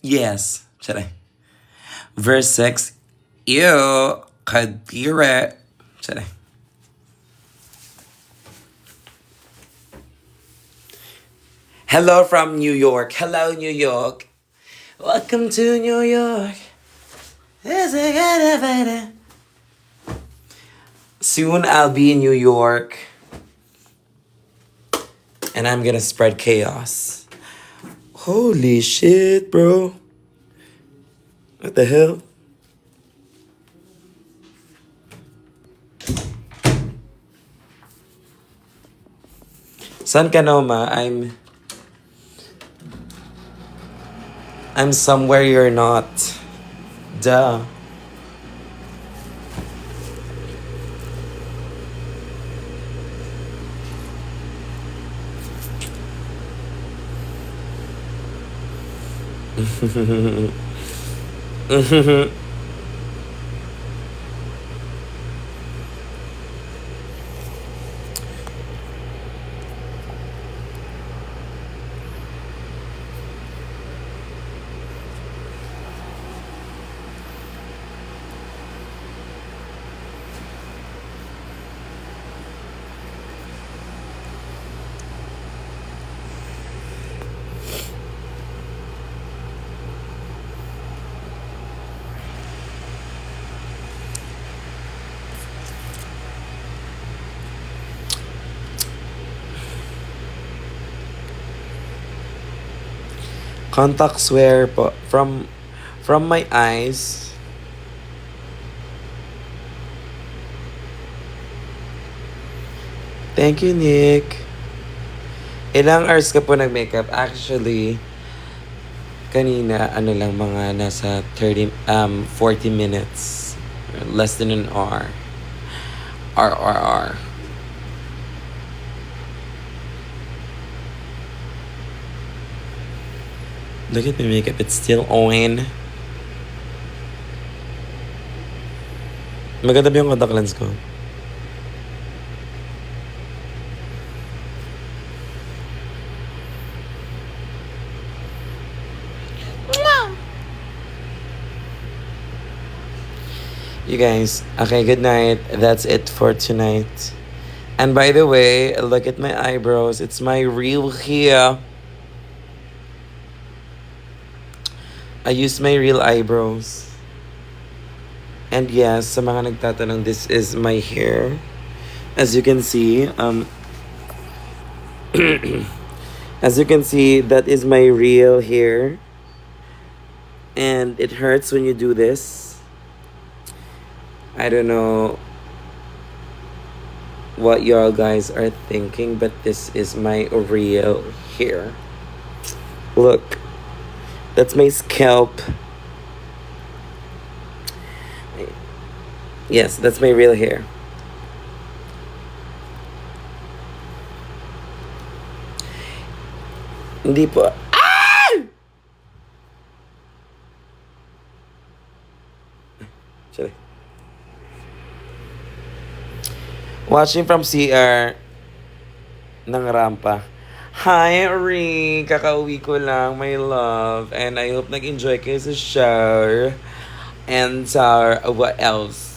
Yes. Should I? Verse 6. Ew. Kadire. Should I? Hello from New York. Hello, New York. Welcome to New York. Soon I'll be in New York. And I'm gonna spread chaos. Holy shit, bro. What the hell? San Kanoma, I'm somewhere you're not. Duh. Contacts where po from my eyes. Thank you, Nick. Ilang hours ka po nag-makeup? Actually, kanina, ano lang, mga nasa 40 minutes. Less than an hour. R. Look at my makeup, it's still on. Maganda ba yung contact lens ko? You guys, okay, good night. That's it for tonight. And by the way, look at my eyebrows. It's my real hair. I used my real eyebrows. And yes, sa mga nagtatanong, this is my hair. As you can see, as you can see, that is my real hair. And it hurts when you do this. I don't know what y'all guys are thinking, but this is my real hair. Look, that's my scalp. Yes, that's my real hair. Hindi po. Ah! Sorry. Watching from CR ng rampa. Hi, Ri! Kakauwi ko lang, my love. And I hope nag-enjoy kayo sa show. And what else?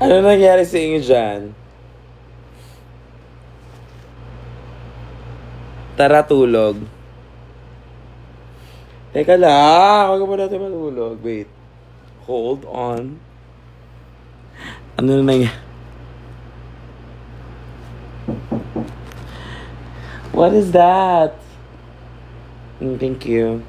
Ano nangyari sa inyo dyan? Tara, tulog. Teka lang, huwag mo natin matulog. Wait. Hold on. Ano na nangyari? What is that? Thank you.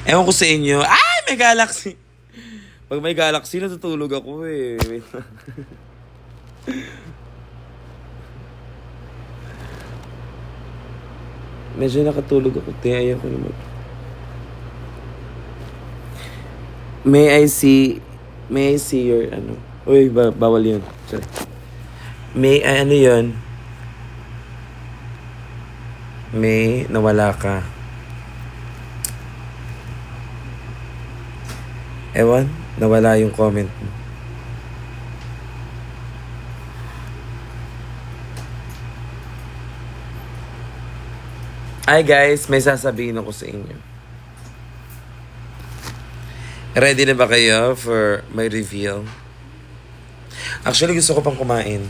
Ewan ko sa inyo. Ay, may galaxy! Pag may galaxy, natutulog ako eh. Wait. Medyo nakatulog ako. Ayaw ko naman. May I see your ano? Uy, bawal yun. Sorry. Ano yun? May nawala ka. Ewan, nawala yung comment mo. Ay guys, may sasabihin ako sa inyo. Ready na ba kayo for my reveal? Actually, gusto ko pang kumain.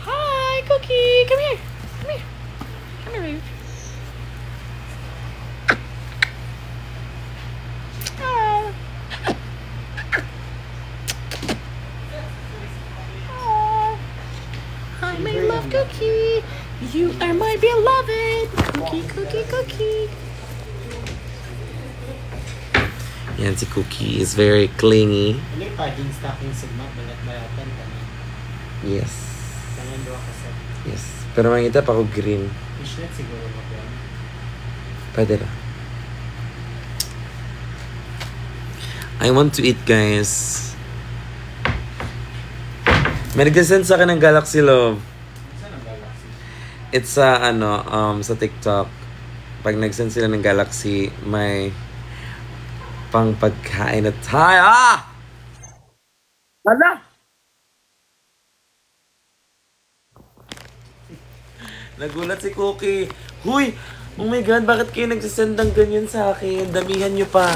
Hi, Cookie! Come here! Come here! Come here, baby. Ah. Ah. Hi, my love Cookie! You are my beloved! Cookie, Cookie, Cookie! Yan, si Cookie is very clingy. Ano yung paging stocking sigma? Balat-balatan ka na. Yes. Tangan doon ka sa Yes. Pero mangita pa ako green. fishnet siguro mo yan. Pwede na. I want to eat, guys. May nag-send sa akin ng Galaxy Love. Saan ang galaxy? It's sa, sa TikTok. Pag nag-send sila ng Galaxy, may pang pagkain at tayo. Ah! Hala! Nagulat si Cookie. Huy! Oh my God, bakit kayo nagsasend ng ganyan sa akin? Damihan nyo pa.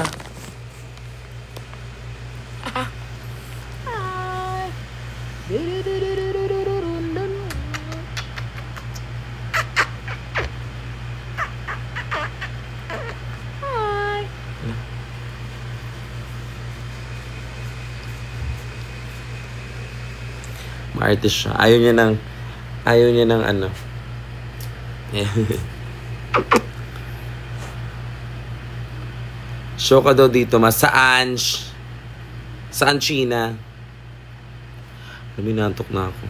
Hi! Hi! Ma-artist siya. Ayaw niya ng ano. Show ka daw dito, ma. Saan? Saan China? Nantok na ako.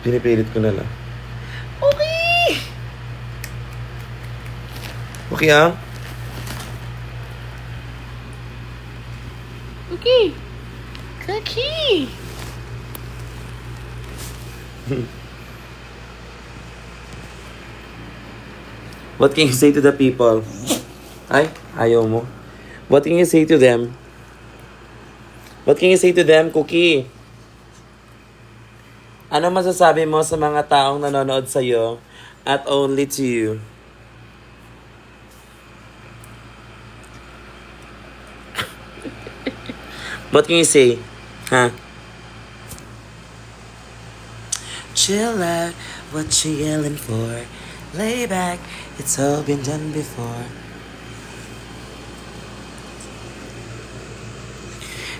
Pinipilit ko na lang. Okay! Okay ah? Cookie! Cookie! What can you say to the people? Ay, ayaw mo. What can you say to them? What can you say to them, Cookie? Ano masasabi mo sa mga taong nanonood sa'yo at only to you? What can you say? Huh? Chill out, what you yelling for? Lay back, it's all been done before.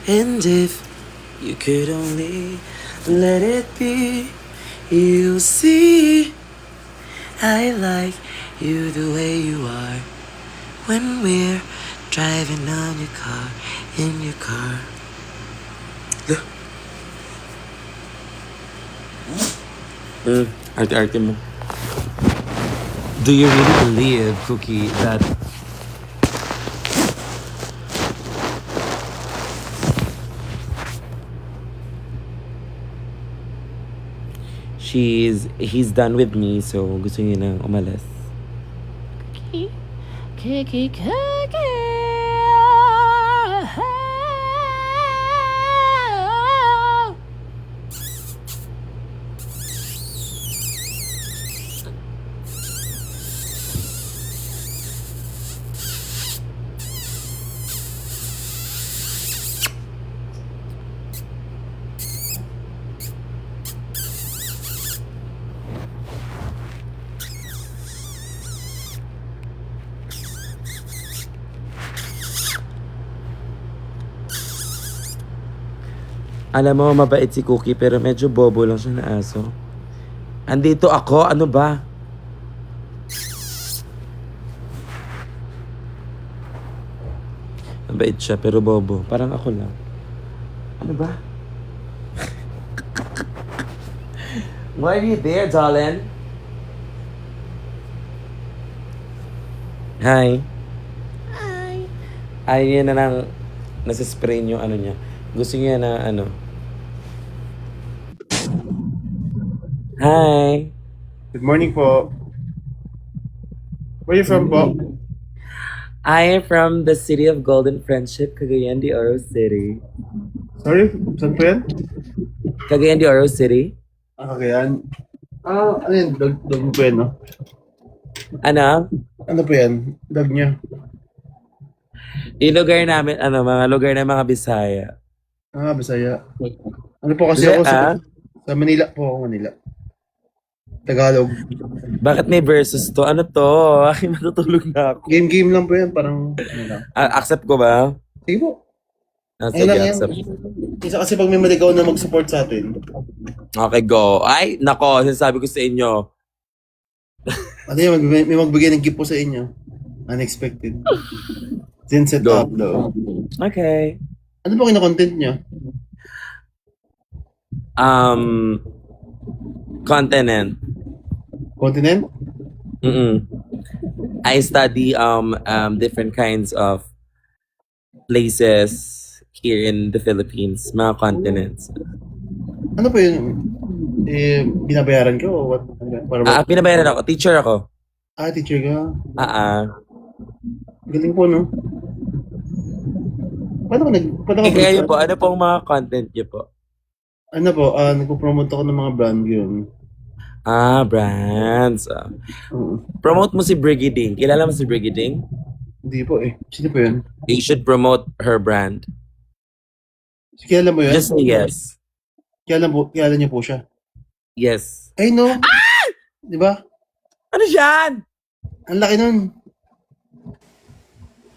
And if you could only let it be, you'll see I like you the way you are. When we're driving on your car, in your car. Arte-arte mo. Do you really believe, Cookie, that he's done with me, so gusto niya nang umalis? Cookie! Cookie, Cookie! Alam mo, mabait si Cookie pero medyo bobo lang siya na aso. Andito ako, ano ba? Mabait siya pero bobo. Parang ako lang. Ano ba? Why are you there, darling? Hi. Hi. Ayaw niya na lang nasa-spray yung ano niya. Gusto niya na ano. Hi. Good morning po. Where you from po? I am from the city of Golden Friendship, Cagayan de Oro City. Sorry, saan po yan? Cagayan de Oro City? Cagayan. Ano yan? Dog mo po yan, no? Ano? Ano po yan? Dog niya. Yung lugar namin, ano, mga lugar ng mga Bisaya. Bisaya. Ano po kasi Hindi, ako sa Manila po ako, Manila. Tagalog. Bakit may versus to? Ano to? Ay, matutulog na ako. Game lang po yan, parang ano lang. Accept ko ba? Sige po. Sige, lang yan. accept. Isa kasi pag may maligaw na mag-support sa atin. Okay, go. Ay, nako, sinasabi ko sa inyo. Ano yan, may magbigay ng gift po sa inyo. Unexpected. Then set Go. up daw. Okay. Ano po kina-content niyo? Continent. Continent? I study different kinds of places here in the Philippines, mga continents. Ano po yun? Binabayaran ka o what? Para Pinabayaran ako. Teacher ako. teacher ka. Galing po, no? Paano ka Kaya yun po, ano pong mga content niyo po? Ano po, nagpo-promote ako ng mga brand yun. Brands. Oo. Promote mo si Brigading. Kilala mo si Brigading? Hindi po eh. Sino po yun? You should promote her brand. Kilala mo yun? Just say yes. Kilala niyo po siya. Yes. Ay, no. Di ba? Ano yan? Ang laki nun.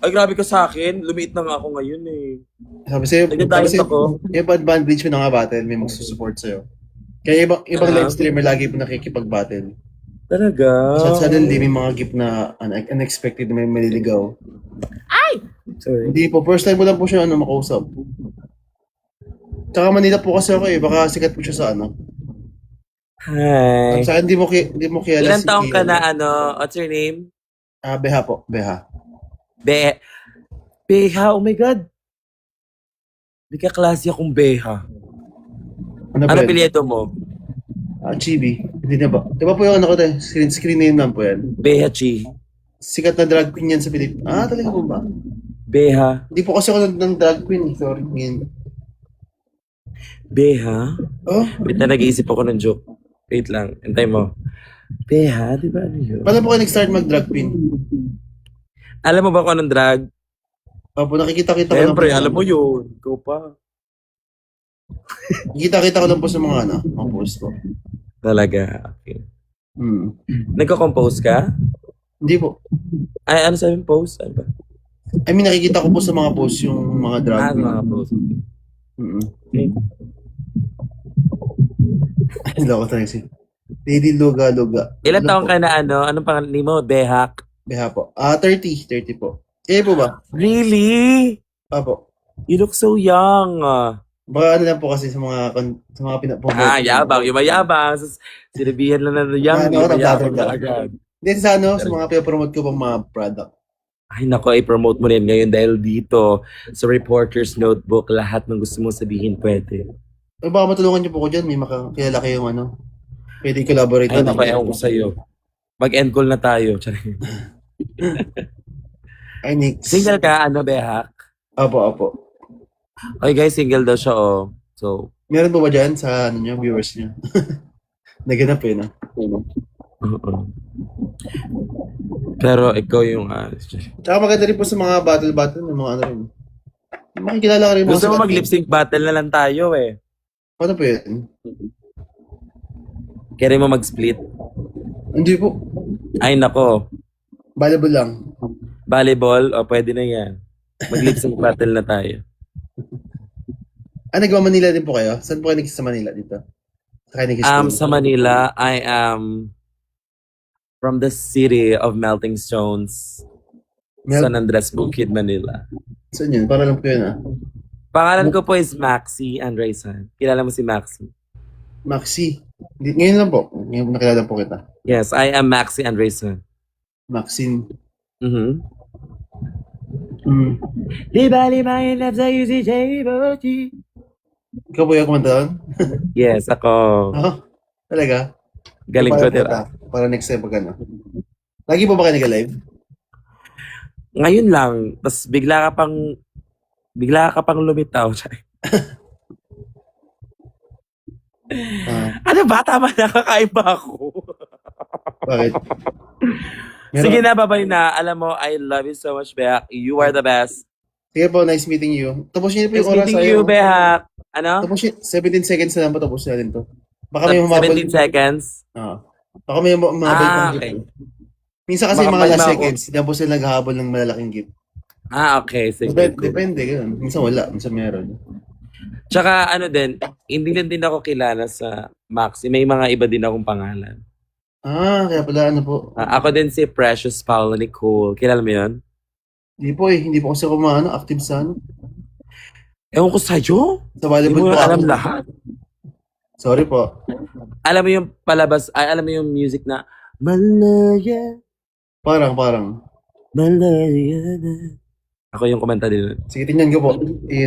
Ay, grabe ka sa akin. Lumiit na nga ako ngayon eh. Sabi sa'yo, Nagda-diet ako. yung bad bleach mo na nga battle, may magsusupport sa'yo. Kaya ibang live streamer lagi po nakikipag-battle. Talaga? So, suddenly, may mga gift na unexpected na may maliligaw. Sorry. Hindi po, first time ko lang po siya makausap. Tsaka Manila po kasi ako eh, baka sikat po siya sa ano. Hi. Sa akin, di mo kilala Ilan taong ka na ano? What's your name? Beha po, Beha. Beha, oh my God. May kaklase akong Beha. Ano Ano po yan? pilyeto mo? Chibi. Hindi na ba? Di ba po yung ano ko tayo? Screen name lang po yan. Beha Chi. Sikat na drag queen yan sa Pilipinas. Talaga po ba? Beha. Hindi po kasi ako ng drag queen. Sorry. Ngayon. Beha? Oh, Wait na, nag-iisip ako ng joke. Wait lang, antay mo. Beha, di ba ano yun? paano po kayo nag-start mag-drag queen? Alam mo ba kung anong drag? Opo, nakikita-kita ko lang Siyempre, po. alam mo yun. Ikaw pa. Nakikita-kita ko lang po sa mga mga post ko. Talaga. Okay. Nagko-compose ka? Hindi po. Ay, ano sabi yung post? Ano ba? I mean, nakikita ko po sa mga post yung mga drag queen. Mga post. Okay. Ay, loko tayo si Lady Luga. Ilan Ano taong po? ka na ano? Anong pangalan mo? Behak? Beha po. 30 po. Eh po ba? Really? Apo. You look so young. Baka ano lang po kasi sa mga pinapromote. Yabang. Yung mayabang. Sinabihan lang na young. Ano, Yung mayabang nagdadagdag. na agad. Hindi sa sa mga pinapromote ko pang mga product. Ay nako, i-promote mo rin ngayon dahil dito sa Reporter's Notebook, lahat ng gusto mong sabihin pwede. Baka matulungan niyo po ko dyan. May kilala kayong pwede collaborate. Ay nako, ewan ko sa'yo. Mag-end call na tayo. Charing. Ay, Nix. Single ka, ano, Behak? Apo. Okay guys, single daw siya, oh. So, Meron po ba dyan sa viewers niyo? Naganap eh, no? pero ikaw yung, Tsaka maganda rin po sa mga battle ng mga ano rin. Makikilala ka rin mga gusto mo sikat- mag-lip sync battle na lang tayo, eh. Paano po yun? Kaya mo mag-split? Hindi po. Ay nako, Valuable lang. volleyball, o pwede na yan. Mag-lip sync battle na tayo. Nagma-Manila din po kayo? Saan po kayo sa Manila dito? Sa kayo nag-school? Sa Manila, I am from the city of melting stones, San Andres Bukid, Manila. Saan yun? Para lang po yun Pangalan ko po is Maxi Andresan. Kilala mo si Maxi? Maxi. Ngayon lang po. Ngayon nakilala po kita. Yes, I am Maxi Andresan. Maxine. Mm-hmm. Mm. Di bali my love sa you si J-Boti. Ikaw po yung kumanta doon? Yes, ako. Oo. Talaga? Galing ko, Para diba? Para next time pag ano. Lagi po ba kayo nag-live? Ngayon lang, tapos bigla ka pang lumitaw. Ano ba? Tama na, kakain ba ako? Bakit? Sige na, babay na. Alam mo, I love you so much, Beak. You are the best. Sige po, nice meeting you. Tapos niyo po Nice yung oras meeting you, Beak. Ano? Tapos 17 seconds na lang po tapos natin to. Baka may humabol. 17 seconds? Oo. Baka may humabol pang okay. gift. Minsan kasi Baka mga last malma ako. seconds, hindi po sila naghahabol ng malalaking gift. Okay. Sige. Depende, ganun. Minsan wala, minsan meron. Tsaka ano din, hindi din ako kilala sa Maxi. May mga iba din akong pangalan. Kaya pala ano po. Ako din si Precious Paula Nicole. Kilala mo yun? Hindi po kasi ako active sa ano. Ewan ko sa'yo. Sa Hindi volleyball mo po alam ako. lahat. Sorry po. Alam mo yung palabas, alam mo yung music na Malaya, Parang. Malaya na. Ako yung kumanta din. Sige, tingnan ko po.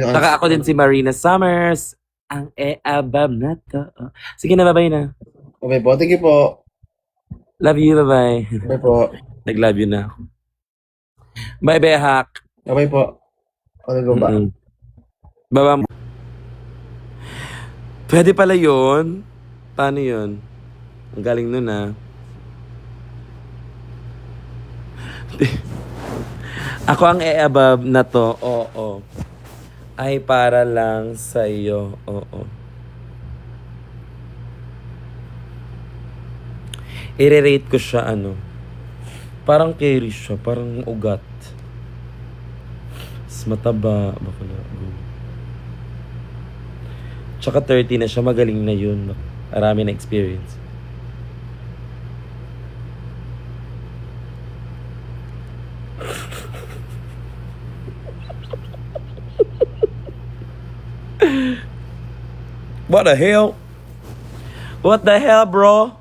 Saka ako din si Marina Summers. Ang e-abab na to. Sige na, bye-bye na. Okay po, thank you po. Love you, bye-bye. Bye po. Nag-love you na ako. Bye-bye, hack. Bye po. Okay go ba? Baba. Pwede pala yun. Paano yun? Ang galing nun, Ako ang e-above na to, oo. Ay para lang sa'yo, oo. I-rate ko siya, parang carry siya, parang ugat. Mas mataba, bakla. Tsaka 30 na siya, magaling na yun. Marami na experience. What the hell? What the hell, bro?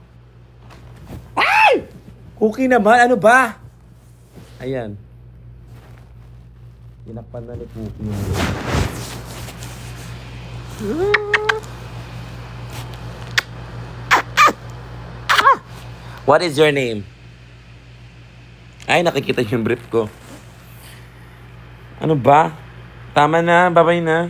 Ay! Cookie naman, ano ba? Ayan. Tinakpan na ni Cookie. What is your name? Ay, nakikita yung brief ko. Ano ba? Tama na, babay na.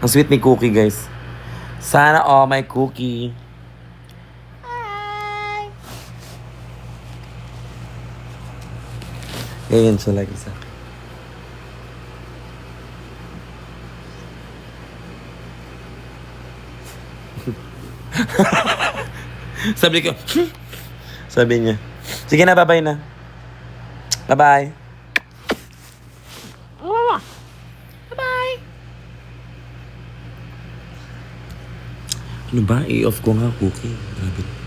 Ang sweet ni Cookie, guys. Sana may Cookie. Hi. Ganyan siya lagi sa akin. Sabi ko, sabi niya. Sige na, bye-bye na. Bye-bye. Bye-bye. Ano ba? I-off ko nga, Cookie. Grabe.